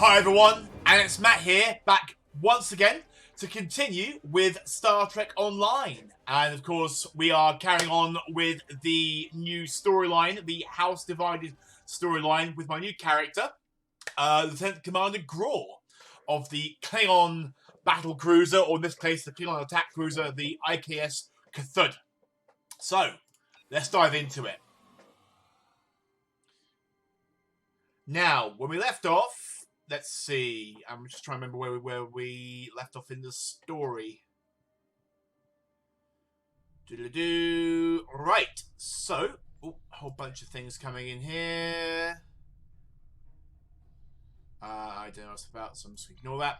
Hi everyone, and it's Matt here, back once again to continue with Star Trek Online. And of course, we are carrying on with the new storyline, the House Divided storyline, with my new character, Lieutenant Commander Graw, of the Klingon battle cruiser, or in this case, the Klingon attack cruiser, the IKS Cthulhu. So, let's dive into it. Now, when we left off, let's see. I'm just trying to remember where we left off in the story. Right. So, a whole bunch of things coming in here. I don't know what it's about, so I'm just going to ignore that.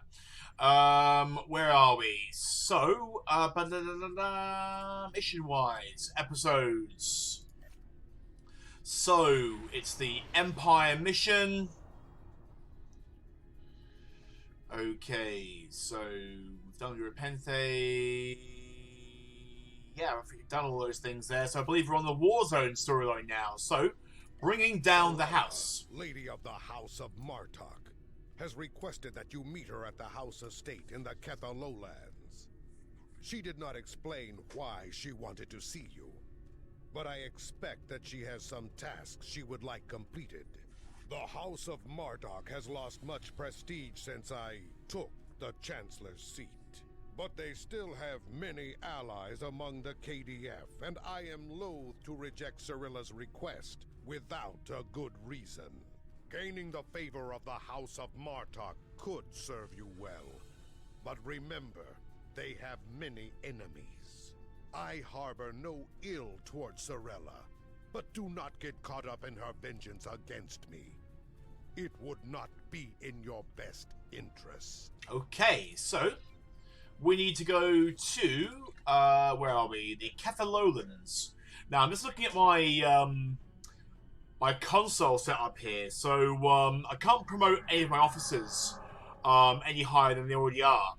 Where are we? So, mission-wise, episodes. So, it's the Empire mission. Okay, so we've done Europenthe. Yeah, I think we've done all those things there. So I believe we're on the Warzone storyline now. So, bringing down the house. Lady of the House of Martok has requested that you meet her at the house estate in the Ketha lowlands. She did not explain why she wanted to see you, but I expect that she has some tasks she would like completed. The House of Martok has lost much prestige since I took the Chancellor's seat. But they still have many allies among the KDF, and I am loath to reject Cirilla's request without a good reason. Gaining the favor of the House of Martok could serve you well. But remember, they have many enemies. I harbor no ill towards Cirilla, but do not get caught up in her vengeance against me. It would not be in your best interest. Okay, so we need to go to where are we? The Ketha lowlands. Now I'm just looking at my my console setup here. So I can't promote any of my officers any higher than they already are,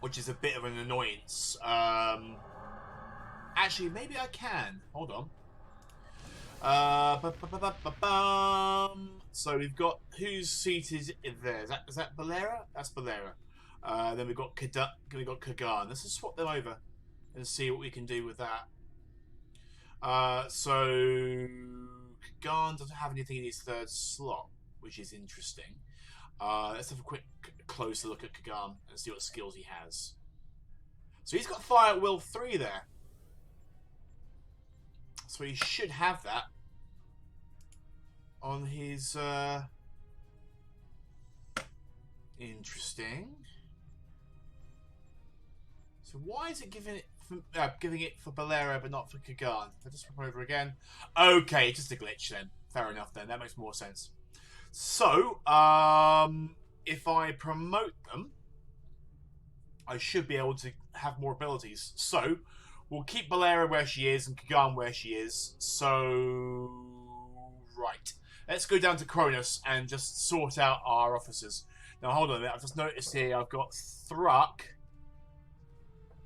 which is a bit of an annoyance. Actually, maybe I can. Hold on. So we've got whose seat is there? Is that Balera? That's Balera. Then we've got Kagan. Let's just swap them over and see what we can do with that. So Kagan doesn't have anything in his third slot, which is interesting. Let's have a quick closer look at Kagan and see what skills he has. So he's got Fire at Will 3 there. So he should have that on his interesting. So why is it giving it for Balera but not for Kagan? I'll just flip over again. Okay, just a glitch then. Fair enough then. That makes more sense. So if I promote them, I should be able to have more abilities. So we'll keep Balera where she is and Kagan where she is. So right. Let's go down to Cronus and just sort out our officers. Now, hold on a minute. I've just noticed here I've got Thruck.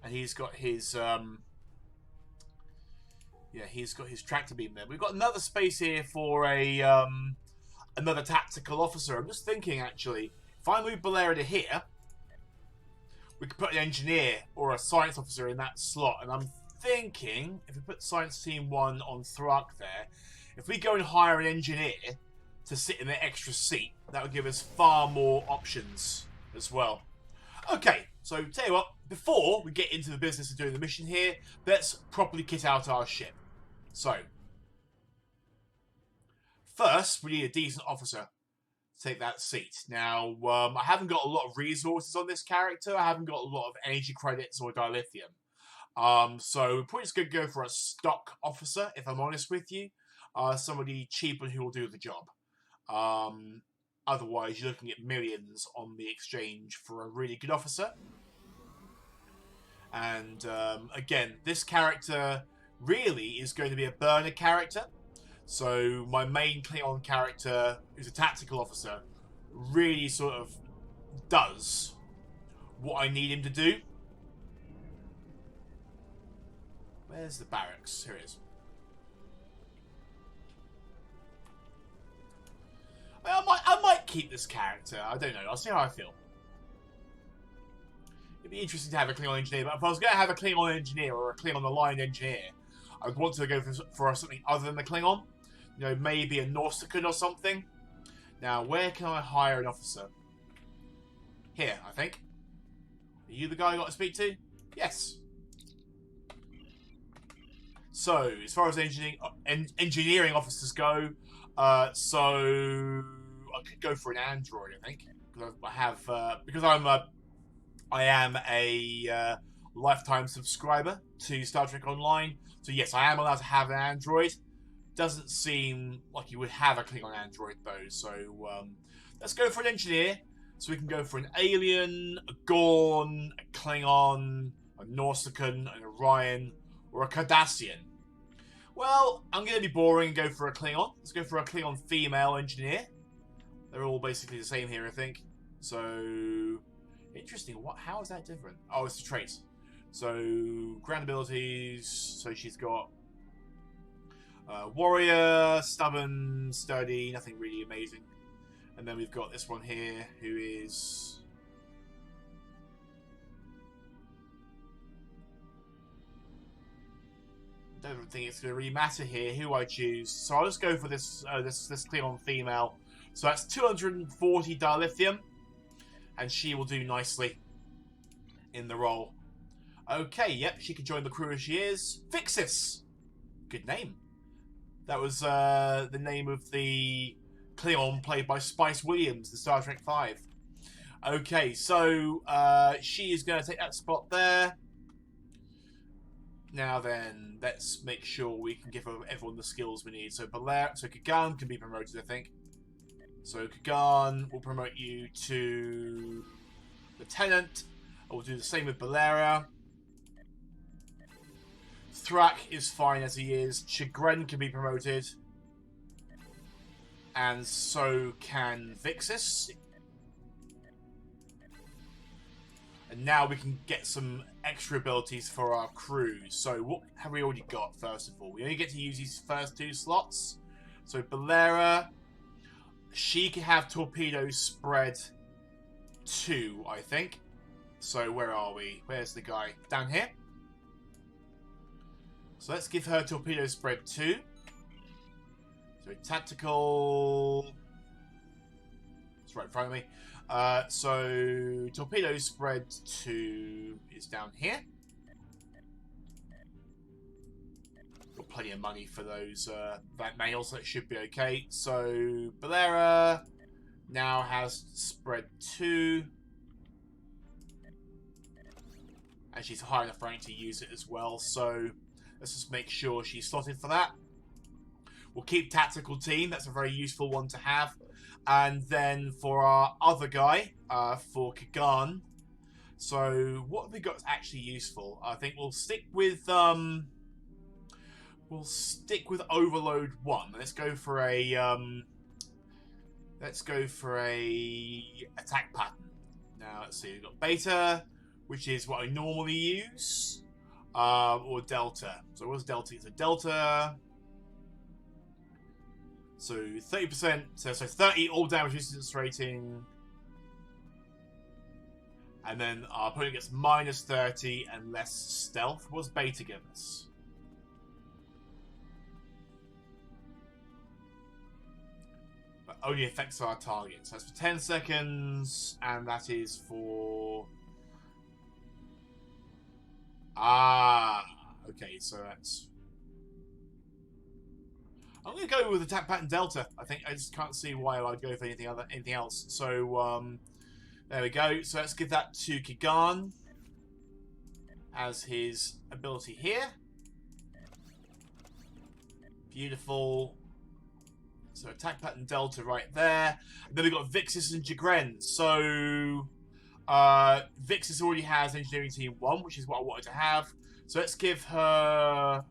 And he's got his, he's got his tractor beam there. We've got another space here for a, another tactical officer. I'm just thinking, actually, if I move Balera to here, we could put an engineer or a science officer in that slot. And I'm thinking, if we put Science Team 1 on Thruck there, if we go and hire an engineer to sit in the extra seat, that would give us far more options as well. Okay, so tell you what, before we get into the business of doing the mission here, let's properly kit out our ship. So, first, we need a decent officer to take that seat. Now, I haven't got a lot of resources on this character. I haven't got a lot of energy credits or dilithium. So we're probably just going to go for a stock officer, if I'm honest with you. Somebody cheap and who will do the job. Otherwise, you're looking at millions on the exchange for a really good officer. And again, this character really is going to be a burner character. So my main Klingon character, who's a tactical officer, really sort of does what I need him to do. Where's the barracks? Here it is. I might keep this character. I don't know. I'll see how I feel. It'd be interesting to have a Klingon engineer, but if I was going to have a Klingon engineer or a Klingon aligned engineer, I would want to go for something other than the Klingon. You know, maybe a Norscan or something. Now, where can I hire an officer? Here, I think. Are you the guy I got to speak to? Yes. So, as far as engineering officers go, so I could go for an android, I think, because I am a lifetime subscriber to Star Trek Online. So yes, I am allowed to have an android. Doesn't seem like you would have a Klingon android though. So let's go for an engineer. So we can go for an alien, a Gorn, a Klingon, a Nausicaan, an Orion, or a Cardassian. Well, I'm going to be boring and go for a Klingon. Let's go for a Klingon female engineer. They're all basically the same here, I think. So, interesting. How is that different? Oh, it's the traits. So, grand abilities. So she's got warrior, stubborn, sturdy, nothing really amazing. And then we've got this one here, who is... don't think it's going to really matter here who I choose. So I'll just go for this this Klingon female. So that's 240 dilithium. And she will do nicely in the role. Okay, yep, she can join the crew as she is. Vixis! Good name. That was the name of the Klingon played by Spice Williams in Star Trek V. Okay, so she is going to take that spot there. Now then, let's make sure we can give everyone the skills we need. So Kagan can be promoted, I think. So Kagan will promote you to Lieutenant. I will do the same with Balera. Thrak is fine as he is. Chagrin can be promoted. And so can Vixis. And now we can get some extra abilities for our crews. So what have we already got, first of all? We only get to use these first 2 slots. So Balera, she can have torpedo spread 2, I think. So where are we? Where's the guy? Down here. So let's give her torpedo spread 2. So tactical... It's right in front of me. So torpedo spread 2 is down here. Got plenty of money for those that mail, so it should be okay. So Balera now has spread 2. And she's high enough rank to use it as well. So let's just make sure she's slotted for that. We'll keep tactical team. That's a very useful one to have. And then for our other guy, for Kagan. So what have we got that's actually useful? I think we'll stick with Overload 1. Let's go for a attack pattern. Now let's see. We've got Beta, which is what I normally use, or Delta. So what's Delta? It's a Delta. So 30%, so 30 all damage resistance rating. And then our opponent gets minus 30 and less stealth. What's Beta give us? But only affects our target. So that's for 10 seconds, and that is for... okay, so that's... I'm going to go with Attack Pattern Delta. I think I just can't see why I'd go for anything else. So there we go. So let's give that to Kagan as his ability here. Beautiful. So Attack Pattern Delta right there. And then we've got Vixis and Chagrin. So Vixis already has Engineering Team 1, which is what I wanted to have. So let's give her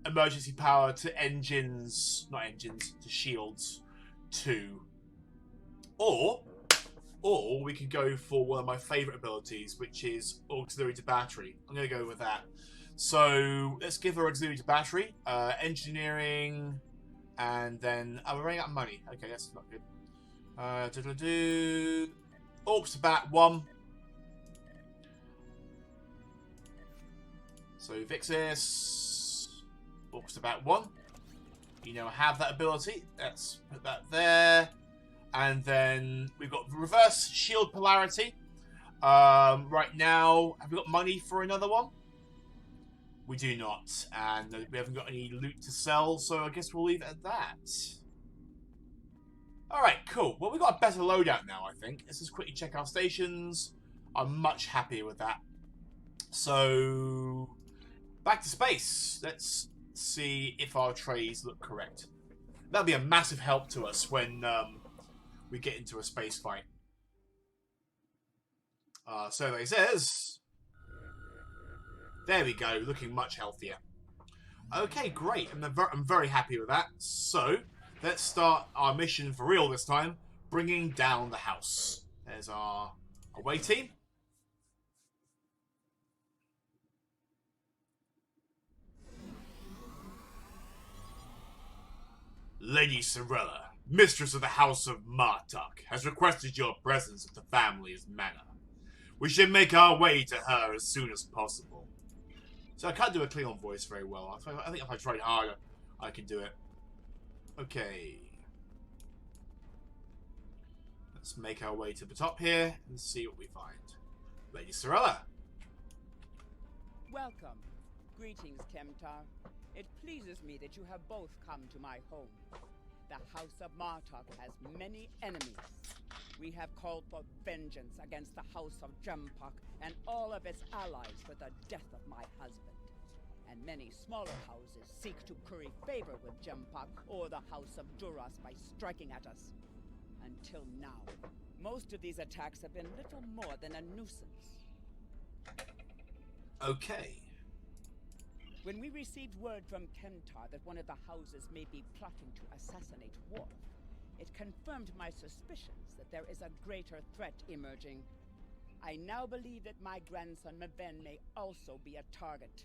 emergency power to to shields 2. Or we could go for one of my favourite abilities, which is auxiliary to battery. I'm going to go with that. So let's give her auxiliary to battery, engineering, and then we're running out of money. Okay, that's not good. Orcs about 1. So Vixis. Orcs about 1. You now have that ability. Let's put that there. And then we've got reverse shield polarity. Right now, have we got money for another one? We do not. And we haven't got any loot to sell, so I guess we'll leave it at that. Alright, cool. Well, we've got a better loadout now, I think. Let's just quickly check our stations. I'm much happier with that. So, back to space. Let's see if our trays look correct. That'll be a massive help to us when we get into a space fight. Survey says... There we go, looking much healthier. Okay, great. I'm very happy with that. So, let's start our mission for real this time. Bringing down the house. There's our away team. Lady Sorella, mistress of the House of Martok, has requested your presence at the family's manor. We should make our way to her as soon as possible. So I can't do a Klingon voice very well. I think if I tried harder, I can do it. Okay. Let's make our way to the top here and see what we find. Lady Sorella. Welcome. Greetings, Kemtar. It pleases me that you have both come to my home. The House of Martok has many enemies. We have called for vengeance against the House of Jempok and all of its allies for the death of my husband. And many smaller houses seek to curry favor with Jempok or the House of Duras by striking at us. Until now, most of these attacks have been little more than a nuisance. Okay. When we received word from Kemtar that one of the houses may be plotting to assassinate Worf, it confirmed my suspicions that there is a greater threat emerging. I now believe that my grandson Maven may also be a target.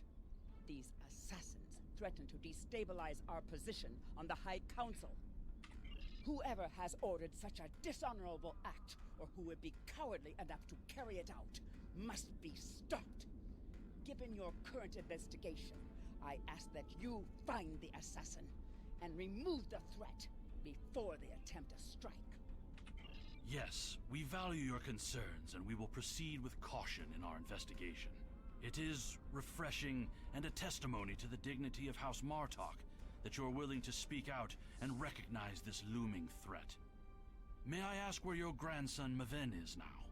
These assassins threaten to destabilize our position on the High Council. Whoever has ordered such a dishonorable act, or who would be cowardly enough to carry it out, must be stopped. Given your current investigation, I ask that you find the assassin and remove the threat before they attempt a strike. Yes, we value your concerns and we will proceed with caution in our investigation. It is refreshing and a testimony to the dignity of House Martok that you are willing to speak out and recognize this looming threat. May I ask where your grandson Maven is now?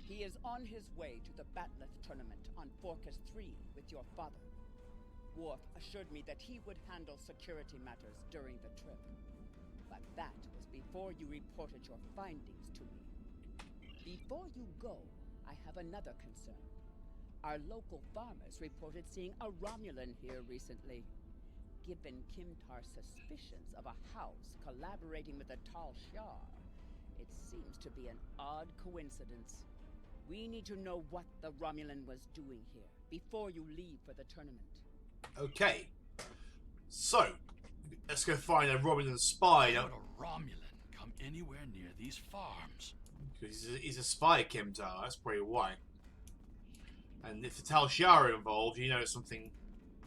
He is on his way to the Batleth tournament on Forcas 3 with your father. Worf assured me that he would handle security matters during the trip. But that was before you reported your findings to me. Before you go, I have another concern. Our local farmers reported seeing a Romulan here recently. Given Kimtar's suspicions of a house collaborating with the Tal Shiar, it seems to be an odd coincidence. We need to know what the Romulan was doing here before you leave for the tournament. Okay. So, let's go find a Romulan spy. How would a Romulan come anywhere near these farms? He's a spy, Kimtar. That's probably why. And if the Tal Shiar are involved, you know it's something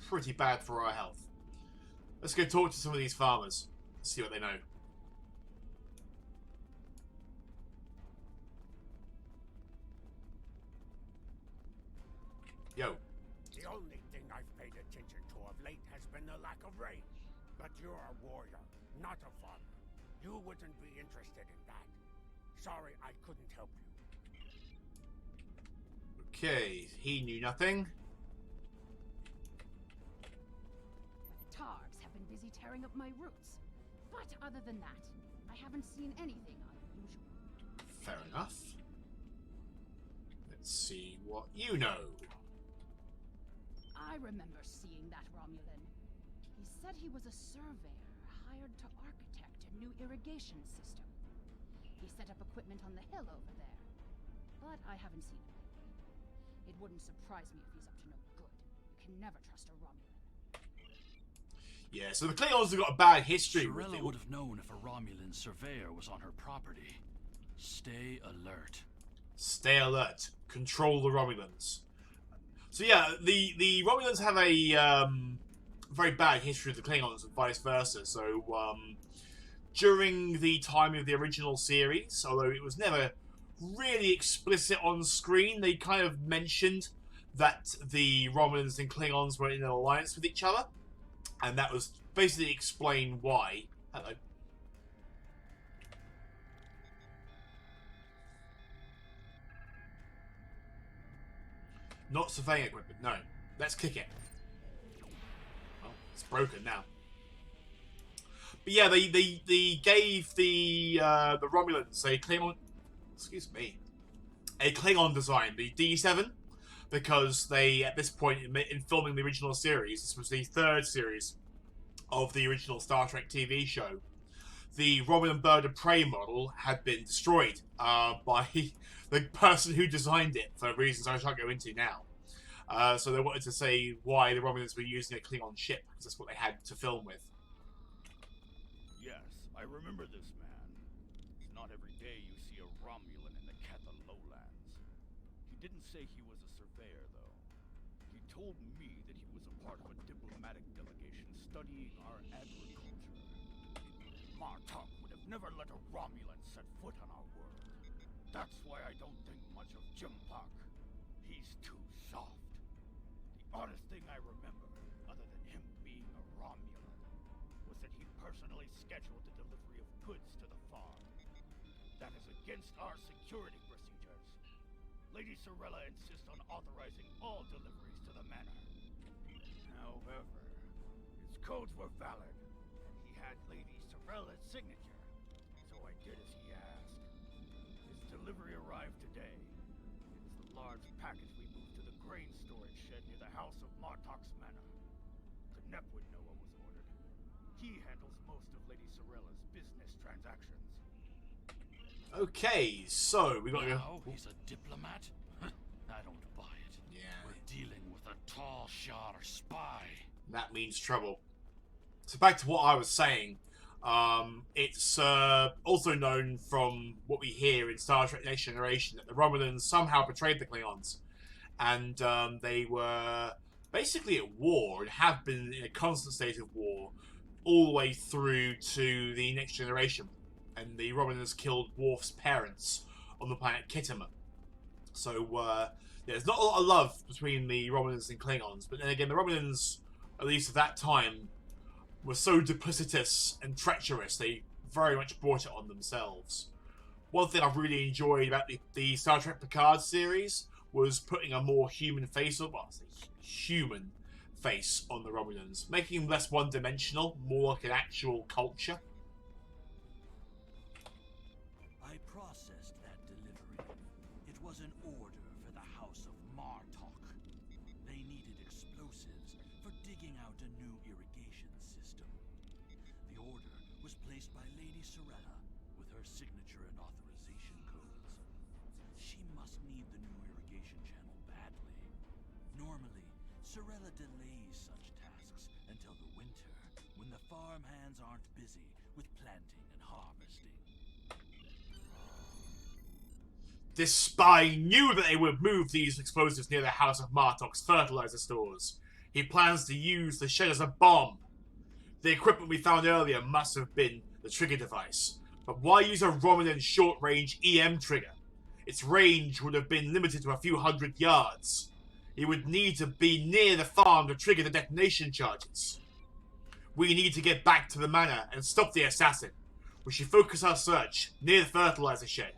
pretty bad for our health. Let's go talk to some of these farmers. See what they know. Yo. The only thing I've paid attention to of late has been the lack of rain. But you're a warrior, not a farmer. You wouldn't be interested in that. Sorry I couldn't help you. Okay, he knew nothing. Targs have been busy tearing up my roots. But other than that, I haven't seen anything unusual. Fair enough. Let's see what you know. I remember seeing that Romulan. He said he was a surveyor hired to architect a new irrigation system. He set up equipment on the hill over there. But I haven't seen him lately. It wouldn't surprise me if he's up to no good. You can never trust a Romulan. Yeah, so the Klingons have got a bad history with Sorella it. would have known if a Romulan surveyor was on her property. Stay alert. Stay alert. Control the Romulans. So yeah, the Romulans have a very bad history with the Klingons and vice versa. So during the time of the original series, although it was never really explicit on screen, they kind of mentioned that the Romulans and Klingons were in an alliance with each other. And that was basically explained why. Hello. Not surveying equipment, no. Let's kick it. Well, it's broken now. But yeah, they gave the Romulans a Klingon... Excuse me. A Klingon design, the D7. Because they, at this point in filming the original series, this was the third series of the original Star Trek TV show, the Romulan bird of prey model had been destroyed by the person who designed it, for reasons I shan't go into now. So they wanted to say why the Romulans were using a Klingon ship, because that's what they had to film with. Yes, I remember this man. It's not every day you see a Romulan in the Ketha lowlands. He didn't say he was a surveyor, though. He told me that he was a part of a diplomatic delegation studying our agriculture. Martok would have never let a Romulan set foot on our world. That's why I don't think much of Jimpak. He's too soft. The oddest thing I remember, other than him being a Romulan, was that he personally scheduled the delivery of goods to the farm. That is against our security procedures. Lady Sorella insists on authorizing all deliveries to the manor. However, his codes were valid, and he had Lady Sorella's signature, so I did as he asked. His delivery arrived today. It was the large package we moved to the grain storage shed near the house of Martok's manor. Knep would know what was ordered. He handles most of Lady Sorella's business transactions. Okay, so we got to Now go. he's a diplomat? I don't buy it. Yeah. We're dealing with a tall shot spy. That means trouble. So back to what I was saying. It's also known from what we hear in Star Trek Next Generation that the Romulans somehow betrayed the Klingons. And they were basically at war and have been in a constant state of war all the way through to the Next Generation. And the Romulans killed Worf's parents on the planet Kittima. So, yeah, there's not a lot of love between the Romulans and Klingons. But then again, the Romulans, at least at that time, were so duplicitous and treacherous, they very much brought it on themselves. One thing I've really enjoyed about the Star Trek Picard series was putting a more human face, or well, human face on the Romulans, making them less one-dimensional, more like an actual culture. I processed that delivery. It was an order for the House of Martok. They needed explosives for digging out a new irrigation system. The order was placed by Lady Sorella with her signature and authorization codes. She must need the new irrigation channel badly. Normally, Sorella delays such tasks until the winter, when the farm hands aren't busy with planting and harvesting. This spy knew that they would move these explosives near the House of Martok's fertilizer stores. He plans to use the shed as a bomb. The equipment we found earlier must have been the trigger device. But why use a Romulan short-range EM trigger? Its range would have been limited to a few hundred yards. He would need to be near the farm to trigger the detonation charges. We need to get back to the manor and stop the assassin. We should focus our search near the fertilizer shed.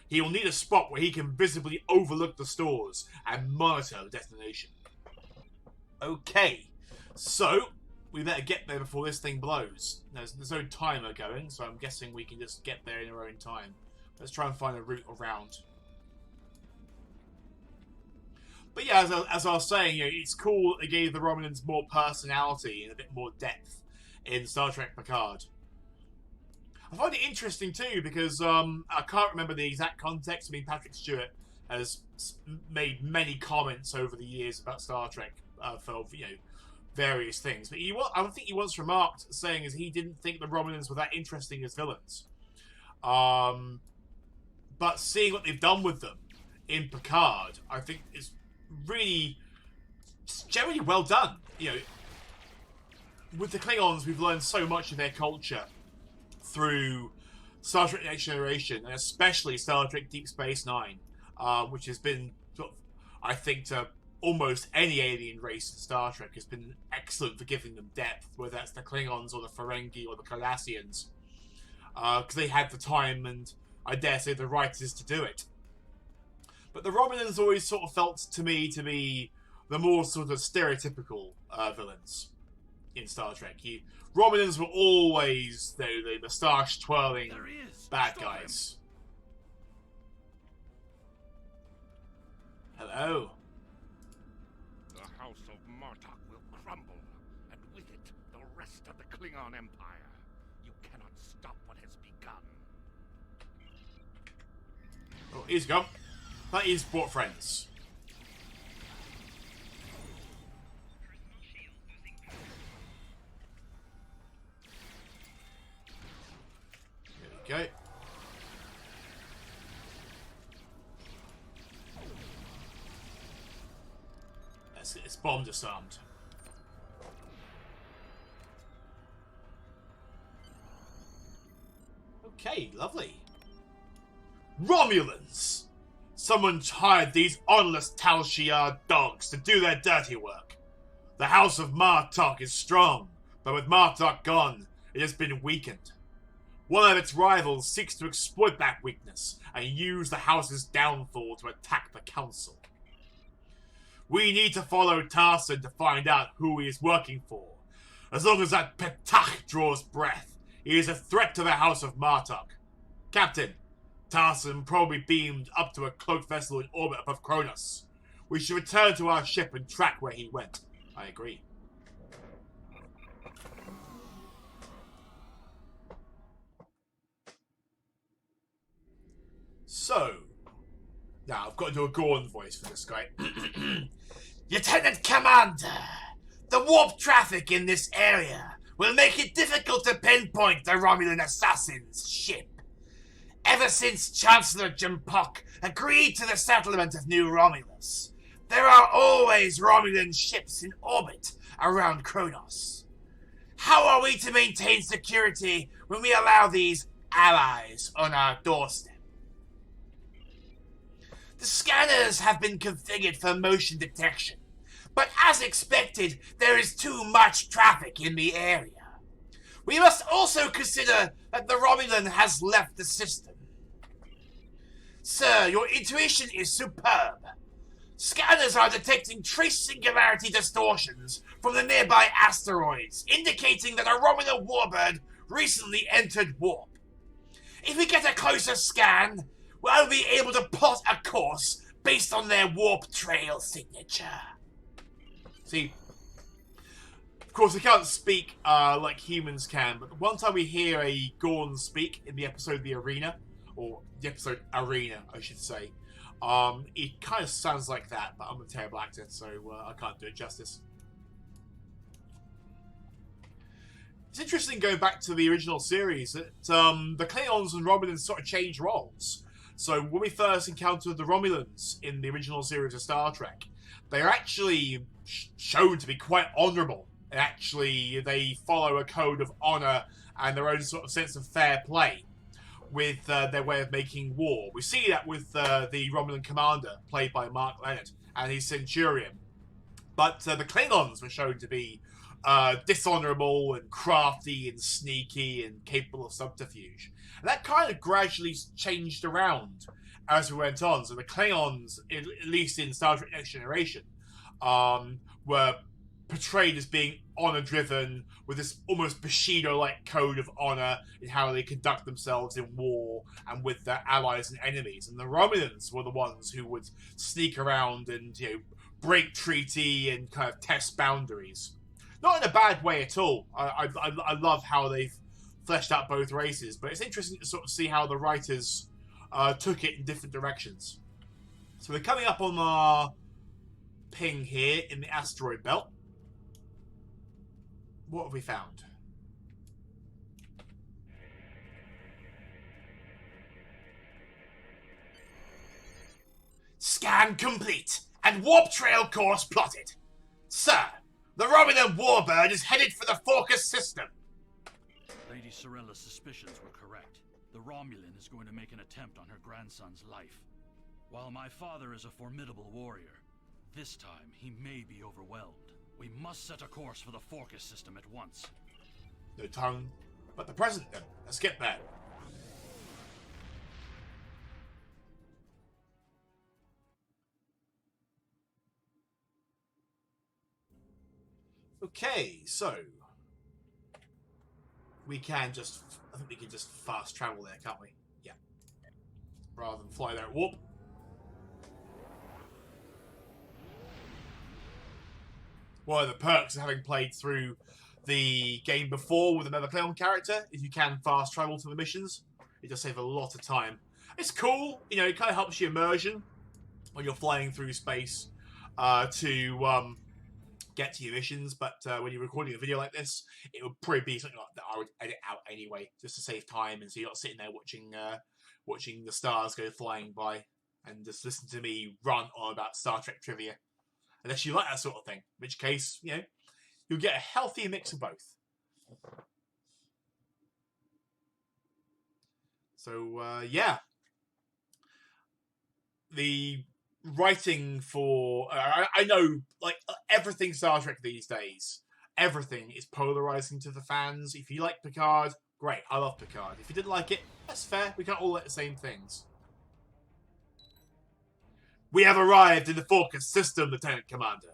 He will need a spot where he can visibly overlook the stores and monitor the detonation. Okay, so we better get there before this thing blows. There's no timer going, so I'm guessing we can just get there in our own time. Let's try and find a route around. But yeah, as I was saying, you know, it's cool that they gave the Romulans more personality and a bit more depth in Star Trek Picard. I find it interesting too because I can't remember the exact context. I mean, Patrick Stewart has made many comments over the years about Star Trek for various things. But I think he once remarked, saying as he didn't think the Romulans were that interesting as villains. But seeing what they've done with them in Picard, I think is really generally well done. You know, with the Klingons, we've learned so much of their culture through Star Trek Next Generation, and especially Star Trek Deep Space Nine, which has been, sort of, I think, to almost any alien race in Star Trek, has been excellent for giving them depth, whether that's the Klingons or the Ferengi or the Cardassians, because they had the time and, I dare say, the writers to do it. But the Romulans always sort of felt to me to be the more sort of stereotypical villains in Star Trek. Romulans were always the moustache-twirling bad guys. Hello. The House of Martok will crumble, and with it, the rest of the Klingon Empire. You cannot stop what has begun. Oh, he's gone. That is brought friends. There we go. Let's get this bomb disarmed. Okay, lovely. Romulans! Someone hired these honorless Tal Shiar dogs to do their dirty work. The House of Martok is strong, but with Martok gone, it has been weakened. One of its rivals seeks to exploit that weakness and use the House's downfall to attack the Council. We need to follow Tarson to find out who he is working for. As long as that Petach draws breath, he is a threat to the House of Martok. Captain, Tarson probably beamed up to a cloaked vessel in orbit above Kronos. We should return to our ship and track where he went. I agree. So, now I've got to do a Gorn voice for this guy. Lieutenant Commander, the warp traffic in this area will make it difficult to pinpoint the Romulan assassin's ship. Ever since Chancellor Jimpok agreed to the settlement of New Romulus, there are always Romulan ships in orbit around Kronos. How are we to maintain security when we allow these allies on our doorstep? The scanners have been configured for motion detection, but as expected, there is too much traffic in the area. We must also consider that the Romulan has left the system. Sir, your intuition is superb. Scanners are detecting trace singularity distortions from the nearby asteroids, indicating that a Romulan warbird recently entered warp. If we get a closer scan, we'll be able to plot a course based on their warp trail signature. See, of course, they can't speak like humans can, but one time we hear a Gorn speak in the episode The Arena, or the episode Arena, I should say, it kind of sounds like that, but I'm a terrible actor, so I can't do it justice. It's interesting going back to the original series that the Klingons and Romulans sort of change roles. So when we first encountered the Romulans in the original series of Star Trek, they're actually shown to be quite honourable. And actually, they follow a code of honour and their own sort of sense of fair play with their way of making war. We see that with the Romulan commander, played by Mark Leonard, and his Centurion. But the Klingons were shown to be dishonourable and crafty and sneaky and capable of subterfuge. And that kind of gradually changed around as we went on. So the Klingons, at least in Star Trek Next Generation, were portrayed as being honor-driven, with this almost Bushido-like code of honor in how they conduct themselves in war and with their allies and enemies. And the Romulans were the ones who would sneak around and, you know, break treaty and kind of test boundaries. Not in a bad way at all. I love how they've fleshed out both races, but it's interesting to sort of see how the writers took it in different directions. So we're coming up on our ping here in the asteroid belt. what have we found? Scan complete and warp trail course plotted. Sir, the Romulan warbird is headed for the Focus system. Lady Sorella's suspicions were correct. The Romulan is going to make an attempt on her grandson's life. While my father is a formidable warrior, this time he may be overwhelmed. We must set a course for the Focus system at once. No tongue, but the present then. Let's get there. Okay, so we can just, I think we can just fast travel there, can't we? Yeah. Rather than fly there at warp. One of the perks of having played through the game before with another Klingon character is you can fast travel to the missions. It does save a lot of time. It's cool, you know, it kind of helps you immersion when you're flying through space to get to your missions, but when you're recording a video like this, it would probably be something like that I would edit out anyway, just to save time, and so you're not sitting there watching the stars go flying by and just listen to me rant on about Star Trek trivia. Unless you like that sort of thing, in which case, you know, you'll get a healthy mix of both. So, yeah. The writing for... I know, like, everything Star Trek these days, everything is polarizing to the fans. If you like Picard, great, I love Picard. If you didn't like it, that's fair. We can't all like the same things. We have arrived in the Focus system, Lieutenant Commander.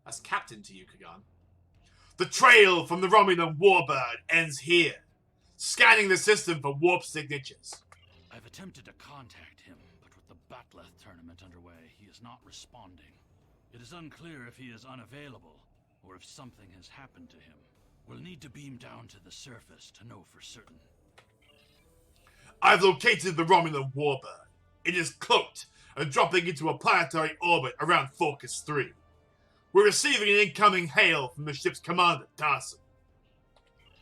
That's Captain to you, Kagan. The trail from the Romulan warbird ends here. Scanning the system for warp signatures. I've attempted to contact him, but with the Batleth tournament underway, he is not responding. It is unclear if he is unavailable, or if something has happened to him. We'll need to beam down to the surface to know for certain. I've located the Romulan warbird. It is cloaked and dropping into a planetary orbit around Focus 3. We're receiving an incoming hail from the ship's commander, Tarson.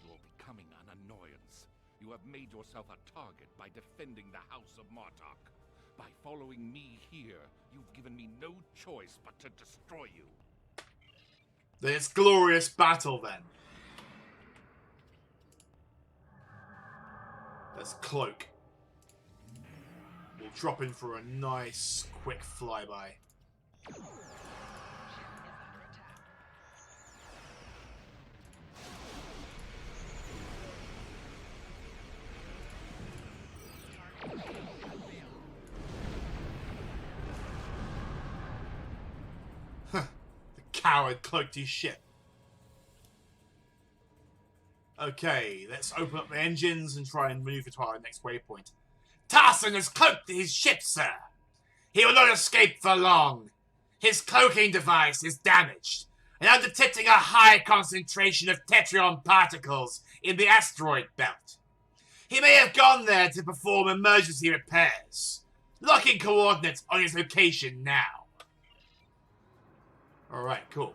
You're becoming an annoyance. You have made yourself a target by defending the House of Martok. By following me here, you've given me no choice but to destroy you. Then it's glorious battle, then. Let's cloak. We'll drop in for a nice, quick flyby. Huh. The coward cloaked his ship. Okay, let's open up the engines and try and move to our next waypoint. Tarson has cloaked his ship, sir. He will not escape for long. His cloaking device is damaged, and I'm detecting a high concentration of tetrion particles in the asteroid belt. He may have gone there to perform emergency repairs. Locking coordinates on his location now. Alright, cool.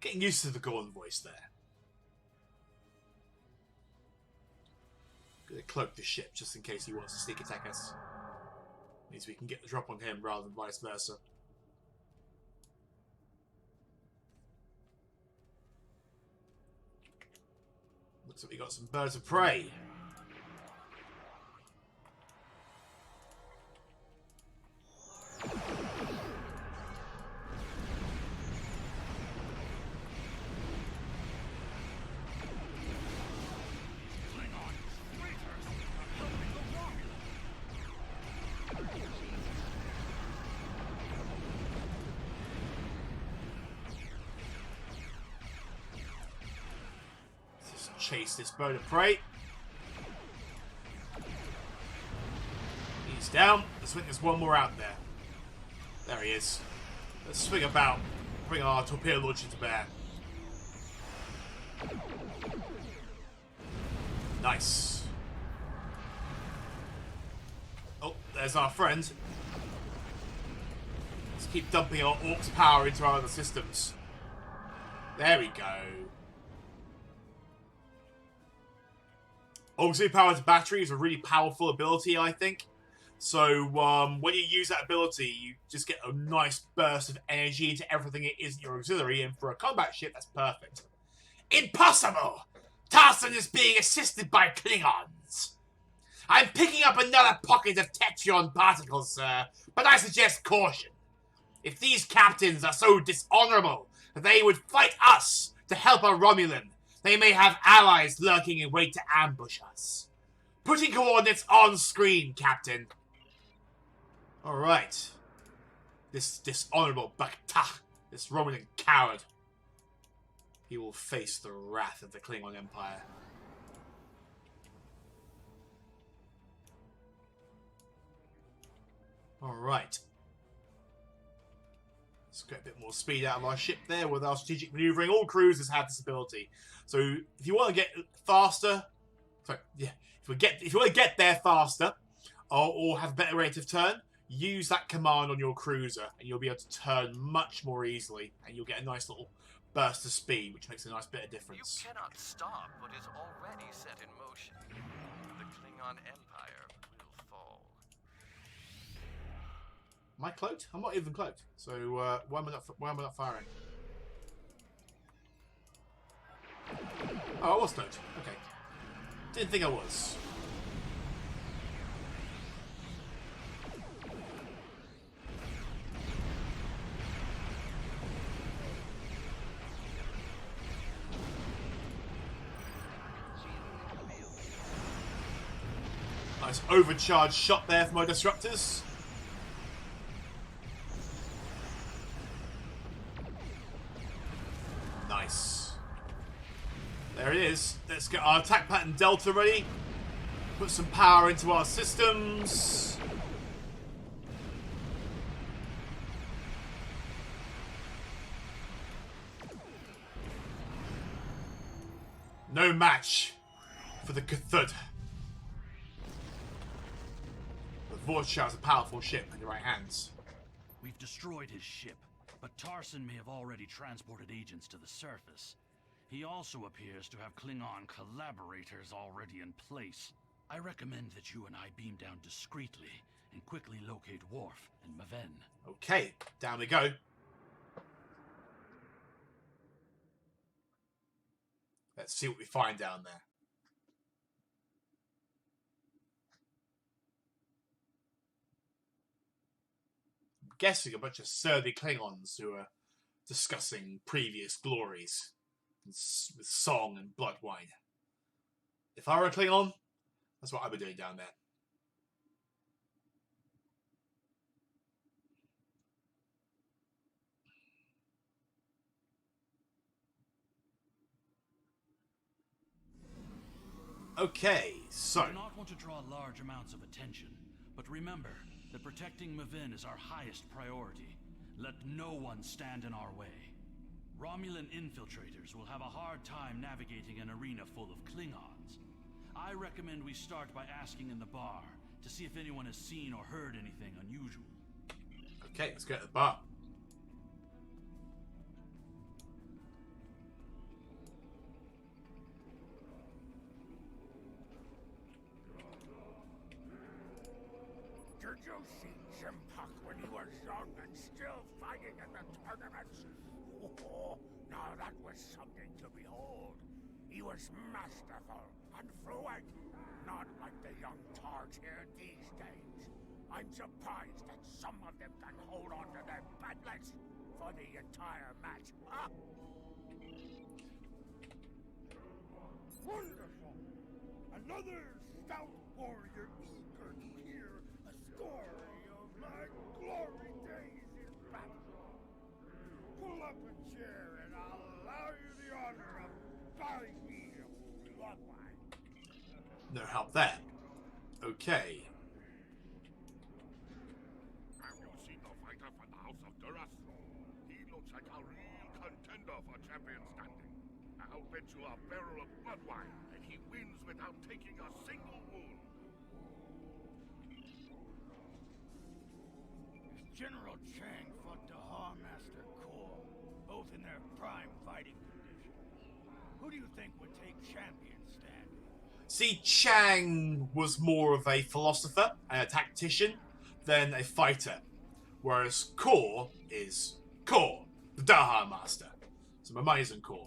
Getting used to the Gorn voice there. Gonna cloak the ship just in case he wants to sneak attack us. Means we can get the drop on him rather than vice versa. Looks like we got some birds of prey. Chase this bird of prey. He's down. Let's think there's one more out there. There he is. Let's swing about. Bring our torpedo launcher to bear. Nice. Oh, there's our friend. Let's to keep dumping our Orcs power into our other systems. There we go. Auxiliary power to battery is a really powerful ability, I think. So when you use that ability, you just get a nice burst of energy into everything it is in your auxiliary, and for a combat ship, that's perfect. Impossible! Tarson is being assisted by Klingons. I'm picking up another pocket of Tetrion particles, sir, but I suggest caution. If these captains are so dishonorable that they would fight us to help a Romulan, they may have allies lurking in wait to ambush us. Putting coordinates on screen, Captain. Alright. This dishonorable Bakta, this Romulan coward, he will face the wrath of the Klingon Empire. Alright. Let's get a bit more speed out of our ship there with our strategic maneuvering. All cruisers have this ability. So if you want to get faster, sorry, yeah, if you want to get there faster, or have a better rate of turn, use that command on your cruiser, and you'll be able to turn much more easily, and you'll get a nice little burst of speed, which makes a nice bit of difference. You cannot stop what is already set in motion. The Klingon Empire will fall. Am I cloaked? I'm not even cloaked. So why am I not firing? Oh, I was cloaked. Okay. Didn't think I was. Nice overcharged shot there for my disruptors. Nice. There it is. Let's get our attack pattern Delta ready. Put some power into our systems. No match for the Cthulhu. The Vortigaun's is a powerful ship in the right hands. We've destroyed his ship, but Tarson may have already transported agents to the surface. He also appears to have Klingon collaborators already in place. I recommend that you and I beam down discreetly and quickly locate Worf and Maven. Okay, down we go. Let's see what we find down there. I'm guessing a bunch of surly Klingons who are discussing previous glories with song and blood wine. If I were a Klingon, that's what I would be doing down there. Okay, so... I do not want to draw large amounts of attention, but remember that protecting Maven is our highest priority. Let no one stand in our way. Romulan infiltrators will have a hard time navigating an arena full of Klingons. I recommend we start by asking in the bar to see if anyone has seen or heard anything unusual. Okay, let's go to the bar. Did you see Jimpuck when he was young and still fighting in the tournaments? Oh, now that was something to behold. He was masterful and fluent, not like the young tards here these days. I'm surprised that some of them can hold on to their paddlets for the entire match. Huh? Wonderful! Another stout warrior eager to hear a story of my glory days in battle. Pull up a chair and I'll allow you the honor of buying me a blood wine. No help there. Okay. Have you seen the fighter from the House of Duras? He looks like a real contender for champion standing. I'll bet you a barrel of blood wine that he wins without taking a single wound. General Chang fought Who do you think would take Champion's stand? See, Chang was more of a philosopher and a tactician than a fighter, whereas Core is Core, the Daha Master. So my money's on Core.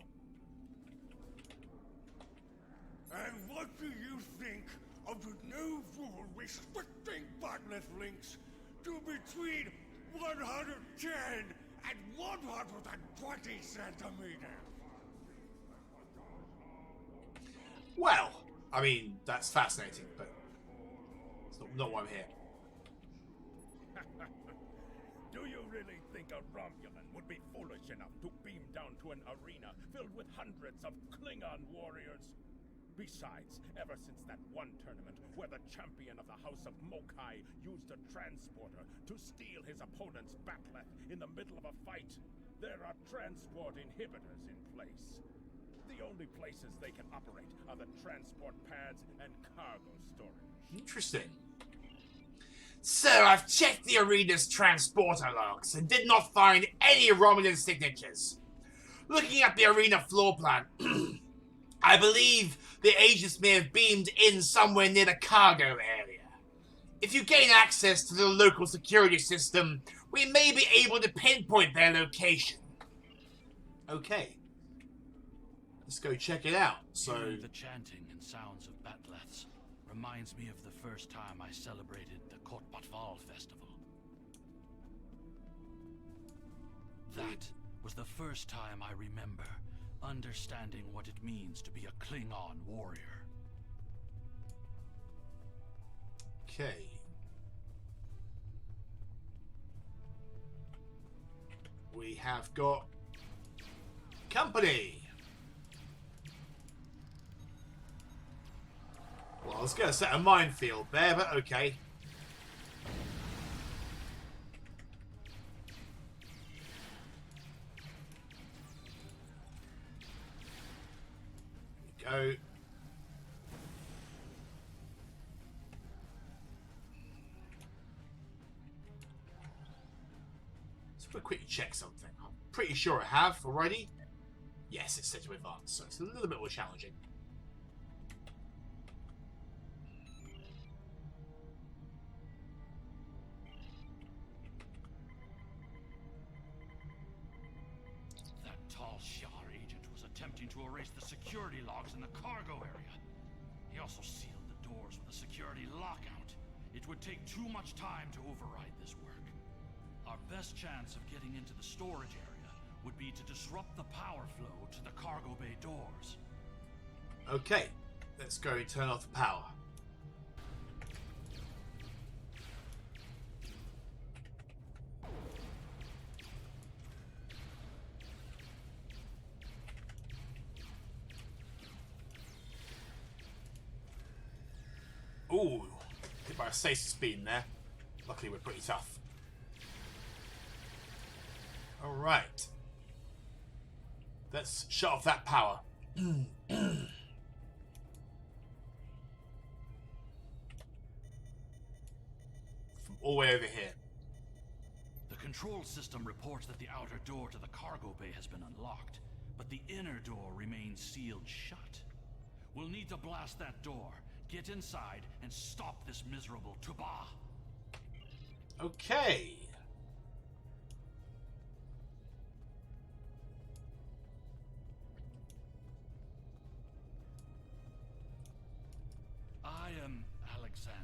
And what do you think of the new rule restricting botnet links to between 110 and 120 centimeters? Well, I mean, that's fascinating, but it's not why I'm here. Do you really think a Romulan would be foolish enough to beam down to an arena filled with hundreds of Klingon warriors? Besides, ever since that one tournament where the champion of the House of Mokai used a transporter to steal his opponent's bat'leth in the middle of a fight, there are transport inhibitors in place. The only places they can operate are the transport pads and cargo storage. Interesting. Sir, I've checked the arena's transporter logs and did not find any Romulan signatures. Looking at the arena floor plan, I believe the agents may have beamed in somewhere near the cargo area. If you gain access to the local security system, we may be able to pinpoint their location. Okay. Let's go check it out. So Hearing the chanting and sounds of bat'leths reminds me of the first time I celebrated the Kot Batval festival. That was the first time I remember understanding what it means to be a Klingon warrior. okay. We have got company. Well, I was going to set a minefield there, but okay. There we go. Let's quickly check something. I'm pretty sure I have already. Yes, it's set to advance, so it's a little bit more challenging. That tall Shi'ar agent was attempting to erase the security logs in the cargo area. He also sealed the doors with a security lockout. It would take too much time to override this work. Our best chance of getting into the storage area would be to disrupt the power flow to the cargo bay doors. Okay, let's go and turn off the power. Ooh, hit by a stasis beam there. Luckily we're pretty tough. Alright. Let's shut off that power. From all the way over here. The control system reports that the outer door to the cargo bay has been unlocked, but the inner door remains sealed shut. We'll need to blast that door, get inside, and stop this miserable Tuba. Okay. I am Alexander,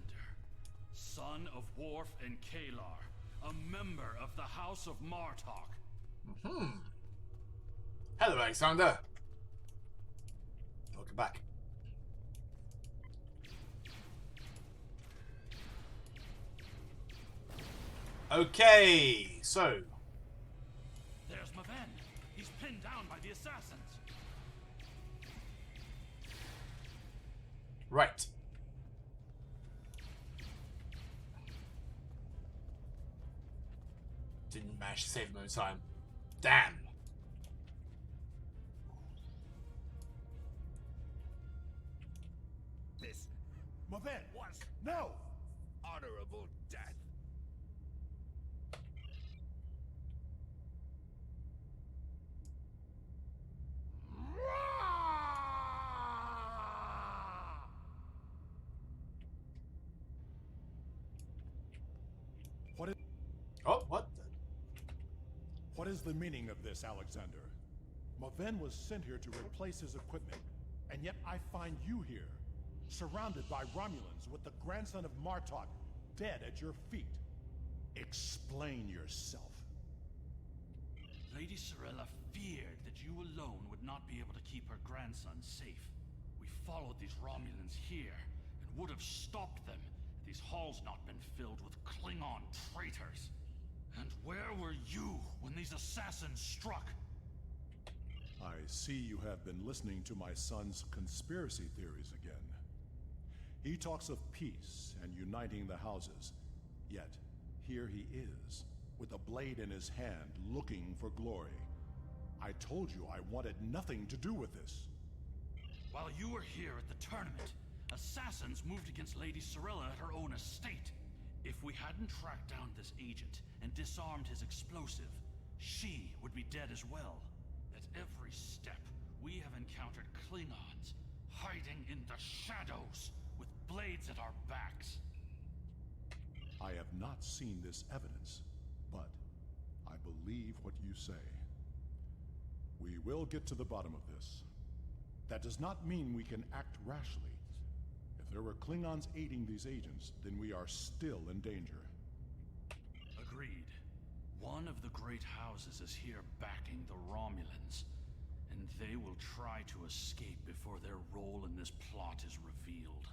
son of Worf and Kalar, a member of the House of Martok. Hello, Alexander. Welcome back. Okay, so There's Maven. He's pinned down by the assassins. right. Didn't manage to save him in time. Damn. This, Maven, was no honorable death. What is the meaning of this, Alexander? Maven was sent here to replace his equipment, and yet I find you here, surrounded by Romulans with the grandson of Martok dead at your feet. Explain yourself. Lady Sorella feared that you alone would not be able to keep her grandson safe. We followed these Romulans here, and would have stopped them had these halls not been filled with Klingon traitors. And where were you when these assassins struck? I see you have been listening to my son's conspiracy theories again. He talks of peace and uniting the houses, yet here he is, with a blade in his hand, looking for glory. I told you I wanted nothing to do with this. While you were here at the tournament, assassins moved against Lady Sorella at her own estate. If we hadn't tracked down this agent and disarmed his explosive, she would be dead as well. At every step, we have encountered Klingons, hiding in the shadows, with blades at our backs. I have not seen this evidence, but I believe what you say. We will get to the bottom of this. That does not mean we can act rashly. If there were Klingons aiding these agents, then we are still in danger. Agreed. One of the great houses is here backing the Romulans, and they will try to escape before their role in this plot is revealed.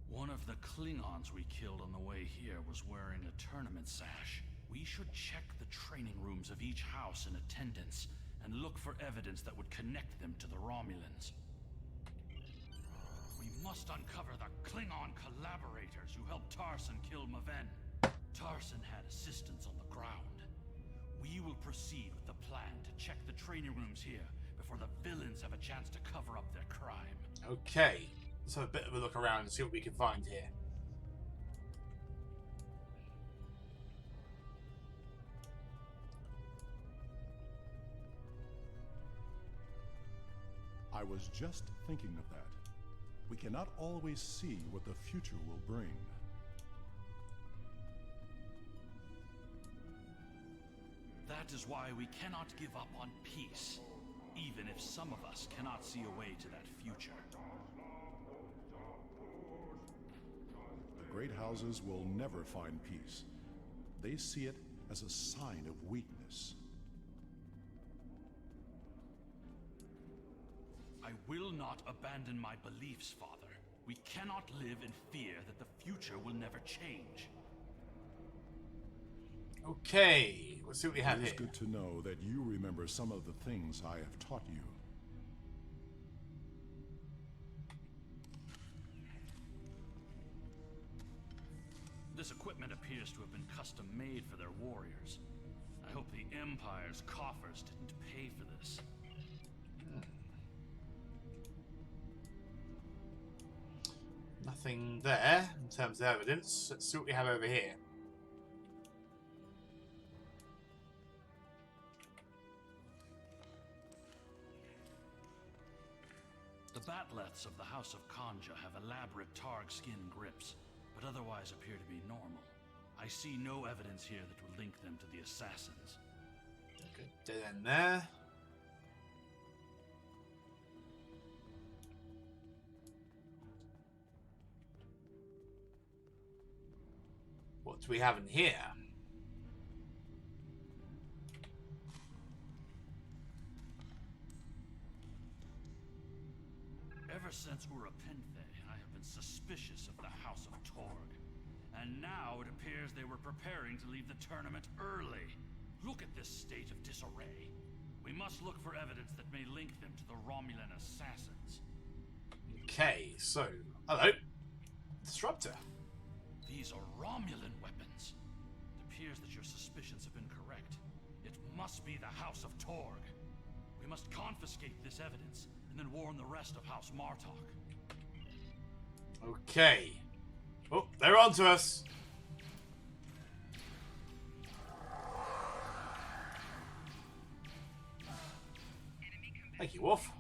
One of the Klingons we killed on the way here was wearing a tournament sash. We should check the training rooms of each house in attendance and look for evidence that would connect them to the Romulans. We must uncover the Klingon collaborators who helped Tarson kill Maven. Tarson had assistants on the ground. We will proceed with the plan to check the training rooms here before the villains have a chance to cover up their crime. Okay. Let's have a bit of a look around and see what we can find here. I was just thinking of that. We cannot always see what the future will bring. That is why we cannot give up on peace, even if some of us cannot see a way to that future. The great houses will never find peace. They see it as a sign of weakness. I will not abandon my beliefs, Father. We cannot live in fear that the future will never change. Okay, let's see what we have It's here. good to know that you remember some of the things I have taught you. This equipment appears to have been custom made for their warriors. I hope the Empire's coffers didn't pay for this. Nothing there in terms of evidence. Let's see what we have over here. The Batleths of the House of Kanja have elaborate Targ skin grips, but otherwise appear to be normal. I see no evidence here that would link them to the assassins. Okay, dead end there. What do we have in here? Ever since Urapenthe, I have been suspicious of the House of Torg. And now it appears they were preparing to leave the tournament early. Look at this state of disarray. We must look for evidence that may link them to the Romulan assassins. Okay, so, hello. Disruptor. These are Romulan weapons. It appears that your suspicions have been correct. It must be the House of Torg. We must confiscate this evidence and then warn the rest of House Martok. Okay. Oh, they're on to us. Thank you, Wolf.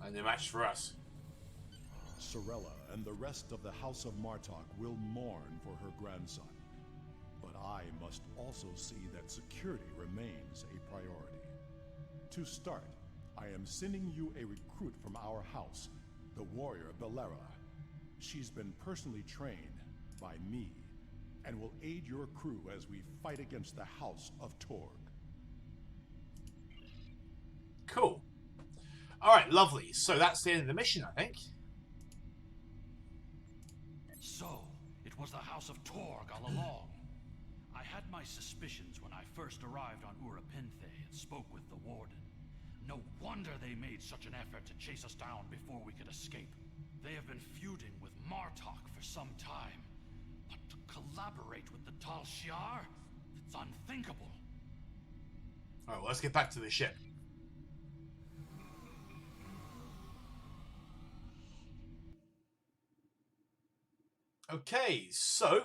And the match for us. Sorella and the rest of the House of Martok will mourn for her grandson. But I must also see that security remains a priority. To start, I am sending you a recruit from our house, the warrior Belera. She's been personally trained by me and will aid your crew as we fight against the House of Torg. Cool. Alright, lovely. So that's the end of the mission, I think. So, it was the House of Torg all along. I had my suspicions when I first arrived on Urapinthe and spoke with the Warden. No wonder they made such an effort to chase us down before we could escape. They have been feuding with Martok for some time. But to collaborate with the Tal Shiar? It's unthinkable. Alright, well, let's get back to the ship. Okay, so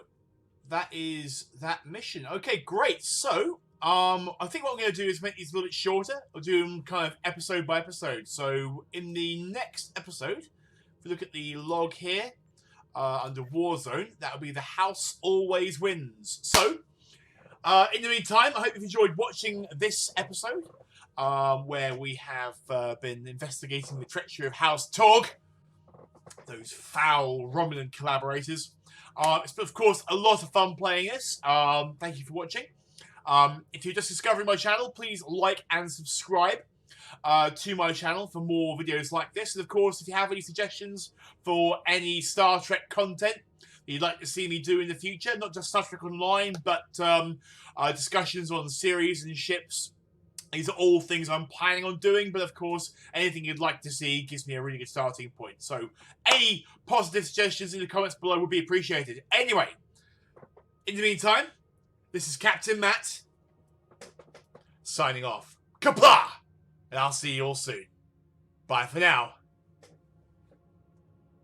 that is that mission. Okay, great. So, I think what I'm going to do is make these a little bit shorter. I'll do them kind of episode by episode. So, in the next episode, if we look at the log here, under Warzone, that'll be the House Always Wins. So, in the meantime, I hope you've enjoyed watching this episode, where we have been investigating the treachery of House Torg. Those foul Romulan collaborators. It's been, of course, a lot of fun playing this. Thank you for watching. If you're just discovering my channel, please like and subscribe to my channel for more videos like this. And, of course, if you have any suggestions for any Star Trek content that you'd like to see me do in the future, not just Star Trek Online, but discussions on series and ships, these are all things I'm planning on doing, but of course, anything you'd like to see gives me a really good starting point. So, any positive suggestions in the comments below would be appreciated. Anyway, in the meantime, this is Captain Matt, signing off. Kapla! And I'll see you all soon. Bye for now.